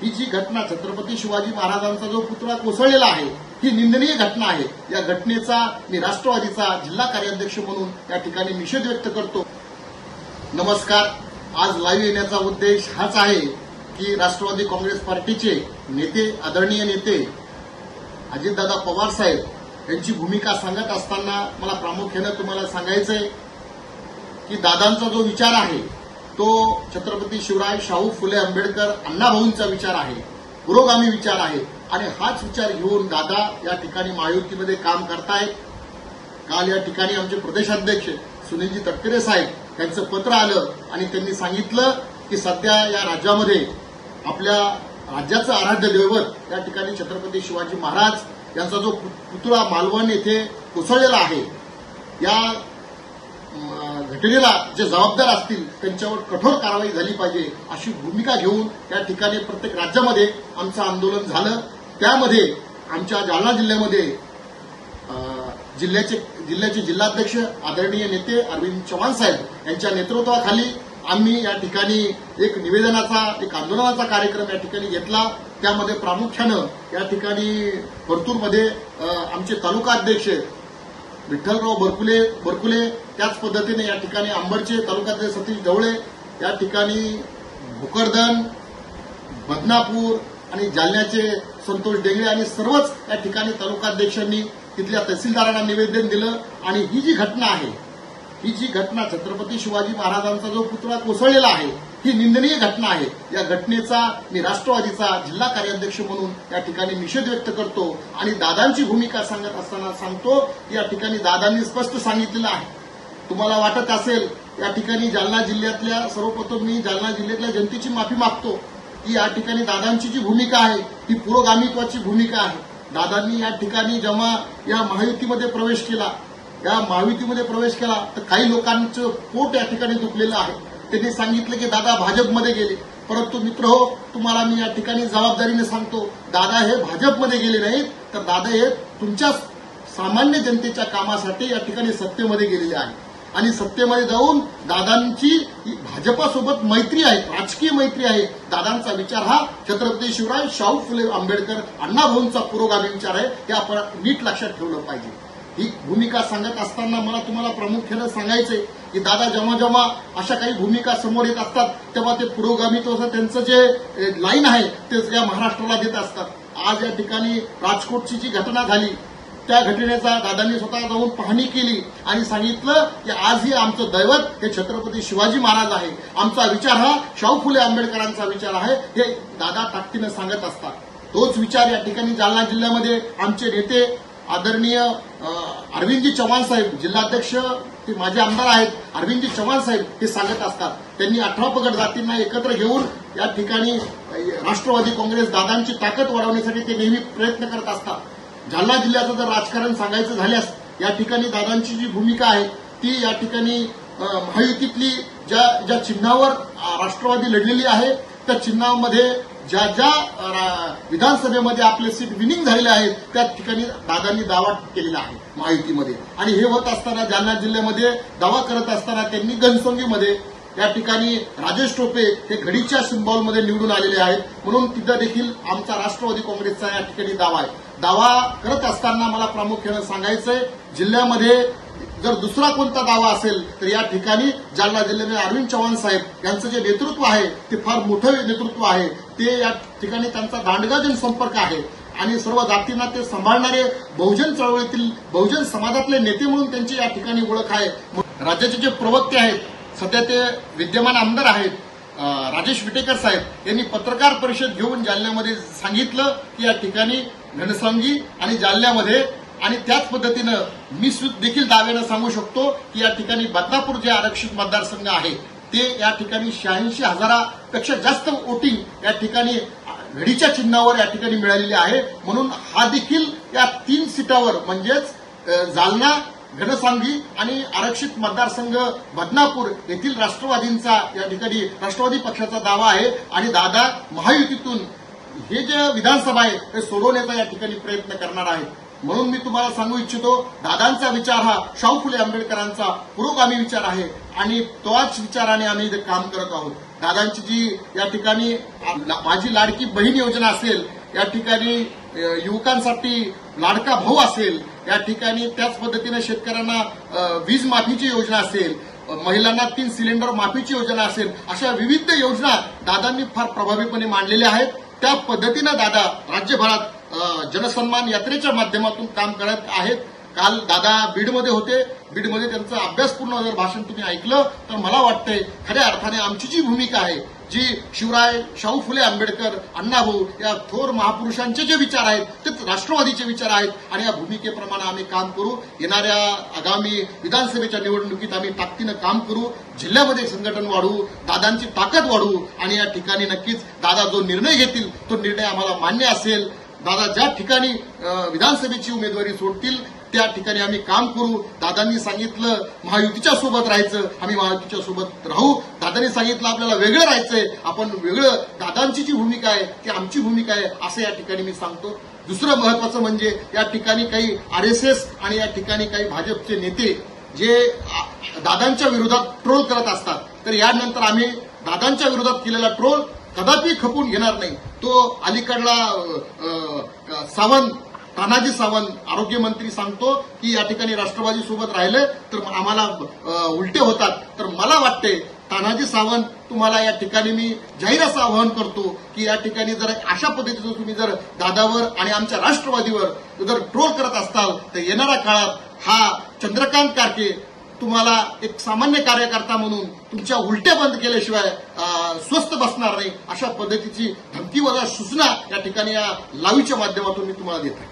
ही जी घटना छत्रपती शिवाजी महाराजांचा जो पुतळा कोसळलेला आहे ही निंदनीय घटना आहे। या घटनेचा मी राष्ट्रवादीचा जिल्हा कार्याध्यक्ष म्हणून या ठिकाणी निषेध व्यक्त करतो। नमस्कार, आज लाईव्ह येण्याचा उद्देश हाच आहे की राष्ट्रवादी काँग्रेस पार्टीचे नेते, आदरणीय नेते अजितदादा पवार साहेब यांची भूमिका सांगत असताना मला प्रामुख्याने तुम्हाला सांगायचंय की दादांचा जो विचार आहे तो छत्रपती शिवराय शाहू फुले आंबेडकर अण्णाभाऊंचा विचार आहे, पुरोगामी विचार आहे आणि हाच विचार घेऊन दादा या ठिकाणी महायुतीमध्ये काम करतायत। काल या ठिकाणी आमचे प्रदेशाध्यक्ष सुनीलजी तटकरे साहेब यांचं पत्र आलं आणि त्यांनी सांगितलं की सध्या या राज्यामध्ये आपल्या राज्याचं आराध्य दैवत या ठिकाणी छत्रपती शिवाजी महाराज यांचा जो पुतळा मालवण येथे कोसळलेला आहे, या घटनेला जे जबाबदार असतील त्यांच्यावर कठोर कारवाई झाली पाहिजे अशी भूमिका घेऊन या ठिकाणी प्रत्येक राज्यामध्ये आमचं आंदोलन झालं। त्यामध्ये आमच्या जालना जिल्ह्यामध्ये जिल्ह्याचे जिल्हाध्यक्ष आदरणीय नेते अरविंद चव्हाण साहेब यांच्या नेतृत्वाखाली आम्ही या ठिकाणी एक निवेदनाचा, एक आंदोलनाचा कार्यक्रम या ठिकाणी घेतला। त्यामध्ये प्रामुख्यानं या ठिकाणी परतूरमध्ये आमचे तालुका अध्यक्ष विठ्ठलराव बरकुले, त्याच पद्धतीने या ठिकाणी अंबडचे तालुक्यातले सतीश ढवळे, या ठिकाणी भोकरदन, बदनापूर आणि जालन्याचे संतोष डेंगळे आणि सर्वच या ठिकाणी तालुकाध्यक्षांनी तिथल्या तहसीलदारांना निवेदन दिलं। आणि ही जी घटना आहे, ही जी घटना छत्रपती शिवाजी महाराजांचा जो पुतळा कोसळलेला आहे ही निंदनीय घटना आहे। या घटनेचा मी राष्ट्रवादीचा जिल्हा कार्याध्यक्ष म्हणून या ठिकाणी निषेध व्यक्त करतो आणि दादांची भूमिका सांगत असताना सांगतो की या ठिकाणी दादांनी स्पष्ट सांगितलेलं आहे। तुम्हाला वाटत असेल या ठिकाणी जालना जिल्ह्यातल्या, सर्वप्रथम मी जालना जिल्ह्यातल्या जनतेची माफी मागतो की या ठिकाणी दादांची जी भूमिका आहे ती पुरोगामित्वाची भूमिका आहे। दादांनी या ठिकाणी जेव्हा या महायुतीमध्ये प्रवेश केला, तर काही लोकांचं पोट या ठिकाणी दुखलेलं आहे। त्यांनी सांगितलं की दादा भाजपमध्ये गेले, परंतु मित्र हो, तुम्हाला मी या ठिकाणी जबाबदारीने सांगतो, दादा हे भाजपमध्ये गेले नाहीत, तर दादा हे तुमच्या सामान्य जनतेच्या कामासाठी या ठिकाणी सत्तेमध्ये गेलेले आहे। आणि सत्तेमध्ये जाऊन दादांची भाजपासोबत मैत्री आहे, राजकीय मैत्री आहे। दादांचा विचार हा छत्रपती शिवराय शाहू फुले आंबेडकर अण्णाभाऊंचा पुरोगामी विचार आहे, हे आपण नीट लक्षात ठेवलं पाहिजे। ही भूमिका सांगत असताना मला तुम्हाला प्रामुख्याने सांगायचंय की दादा जेव्हा अशा काही भूमिका समोर येत असतात तेव्हा ते पुरोगामित्वाचं त्यांचं जे लाईन आहे ते या महाराष्ट्राला देत असतात। आज या ठिकाणी राजकोटची जी घटना झाली त्या घटनेचा दादांनी स्वतः जाऊन पाहणी केली आणि सांगितलं की आजही आमचं दैवत हे छत्रपती शिवाजी महाराज आहे, आमचा विचार हा शाहू फुले आंबेडकरांचा विचार आहे, हे दादा ताकदीनं सांगत असतात। तोच विचार या ठिकाणी जालना जिल्ह्यामध्ये आमचे नेते आदरणीय अरविंदजी चव्हाण साहेब, जिल्हाध्यक्ष ते माझे आमदार आहेत, अरविंदजी चव्हाण साहेब हे सांगत असतात। त्यांनी 18 पगड जातींना एकत्र घेऊन या ठिकाणी राष्ट्रवादी काँग्रेस दादांची ताकद वाढवण्यासाठी ते नेहमी प्रयत्न करत असतात। जालना जिल्ह्याचं जर राजकारण सांगायचं झाल्यास या ठिकाणी दादांची जी भूमिका आहे ती या ठिकाणी महायुतीतली ज्या चिन्हावर राष्ट्रवादी लढलेली आहे त्या चिन्हामध्ये ज्या विधानसभेमध्ये आपले सीट विनिंग झालेले आहेत त्या ठिकाणी दादांनी दावा केलेला आहे महायुतीमध्ये। आणि हे होत असताना जालना जिल्ह्यामध्ये दावा करत असताना त्यांनी घनसोंगीमध्ये या ठिकाणी राजेश टोपे हे घडीच्या सिम्बॉलमध्ये निवडून आलेले आहेत, म्हणून तिथं देखील आमचा राष्ट्रवादी काँग्रेसचा या ठिकाणी दावा आहे। दावा करत असताना मला प्रामुख्याने सांगायचंय, जिल्ह्यामध्ये जर दुसरा कोणता दावा असेल तर या ठिकाणी जालना जिल्ह्यामध्ये अरविंद चव्हाण साहेब यांचं जे नेतृत्व आहे ते फार मोठं नेतृत्व आहे। ते या ठिकाणी त्यांचा दांडगा जनसंपर्क आहे आणि सर्व जातींना ते सांभाळणारे बहुजन चळवळीतील, बहुजन समाजातले नेते म्हणून त्यांची या ठिकाणी ओळख आहे। राज्याचे जे प्रवक्ते आहेत, सध्या ते विद्यमान आमदार आहेत राजेश विटेकर साहेब, यांनी पत्रकार परिषद घेऊन जालन्यामध्ये सांगितलं की या ठिकाणी घनसावंगी आणि जालन्यामध्ये, आणि त्याच पद्धतीनं मी देखील दाव्यानं सांगू शकतो की या ठिकाणी बदनापूर जे आरक्षित मतदारसंघ आहे ते या ठिकाणी 86,000पेक्षा जास्त वोटिंग या ठिकाणी घडीच्या चिन्हावर या ठिकाणी मिळालेली आहे। म्हणून हा देखील या 3 सीटावर म्हणजेच जालना, घनसावंगी आणि आरक्षित मतदारसंघ बदनापूर येथील राष्ट्रवादींचा या ठिकाणी राष्ट्रवादी पक्षाचा दावा आहे आणि दादा महायुतीतून हे जे विधानसभा आहे हे सोडवण्याचा या ठिकाणी प्रयत्न करणार आहेत। म्हणून मी तुम्हाला सांगू इच्छितो, दादांचा विचार हा शाहू फुले आंबेडकरांचा पुरोगामी विचार आहे आणि तोच विचाराने आम्ही इथे काम करत आहोत. दादांची जी या ठिकाणी माझी लाडकी बहीण योजना असेल, या ठिकाणी युवकांसाठी लाडका भाऊ असेल, या ठिकाणी त्याच पद्धतीने शेतकऱ्यांना वीज माफीची योजना असेल, महिलांना 3 सिलेंडर माफीची योजना असेल, अशा विविध योजना दादांनी फार प्रभावीपणे मांडलेल्या आहेत. त्या पद्धतीनं दादा राज्यभरात जनसन्मान यात्रेच्या माध्यमातून काम करत आहेत. काल दादा बीडमध्ये होते. बीडमध्ये त्यांचं अभ्यासपूर्ण जर भाषण तुम्ही ऐकलं तर मला वाटतंय खऱ्या अर्थाने आमची जी भूमिका आहे, जी शिवराय, शाहू फुले आंबेडकर, अण्णाभाऊ या थोर महापुरुषांचे जे विचार आहेत तेच राष्ट्रवादीचे विचार आहेत आणि या भूमिकेप्रमाणे आम्ही काम करू. येणाऱ्या आगामी विधानसभेच्या निवडणुकीत आम्ही ताकदीनं काम करू, जिल्ह्यामध्ये संघटन वाढवू, दादांची ताकद वाढवू आणि या ठिकाणी नक्कीच दादा जो निर्णय घेतील तो निर्णय आम्हाला मान्य असेल. दादा ज्या ठिकाणी विधानसभेची उमेदवारी सोडतील त्या ठिकाणी आम्ही काम करू. दादांनी सांगितलं महायुतीच्या सोबत राहायचं, आम्ही महायुतीच्या सोबत राहू. दादांनी सांगितलं आपल्याला वेगळं राहायचंय, आपण वेगळं, दादांची जी भूमिका आहे ती आमची भूमिका आहे असं या ठिकाणी मी सांगतो. दुसरं महत्वाचं म्हणजे या ठिकाणी काही आरएसएस आणि या ठिकाणी काही भाजपचे नेते जे दादांच्या विरोधात ट्रोल करत असतात, तर यानंतर आम्ही दादांच्या विरोधात केलेला ट्रोल कदापि खपून घेणार नाही. तो अलीकडला सावंत, तानाजी सावंत आरोग्यमंत्री सांगतो की या ठिकाणी राष्ट्रवादी सोबत राहिले तर आम्हाला उलटे होतात. तर मला वाटते तानाजी सावंत तुम्हाला या ठिकाणी मी जाहीर असं आवाहन करतो की या ठिकाणी जर अशा पद्धतीचं तुम्ही जर दादावर आणि आमच्या राष्ट्रवादीवर जर ट्रोल करत असाल तर येणाऱ्या काळात हा चंद्रकांत कारके तुम्हाला एक सामान्य कार्यकर्ता म्हणून तुमच्या उलट्या बंद केल्याशिवाय स्वस्थ बसणार नाही. अशा पद्धतीची धमकीवजा सूचना या ठिकाणी या लाईव्हच्या माध्यमातून मी तुम्हाला देतो.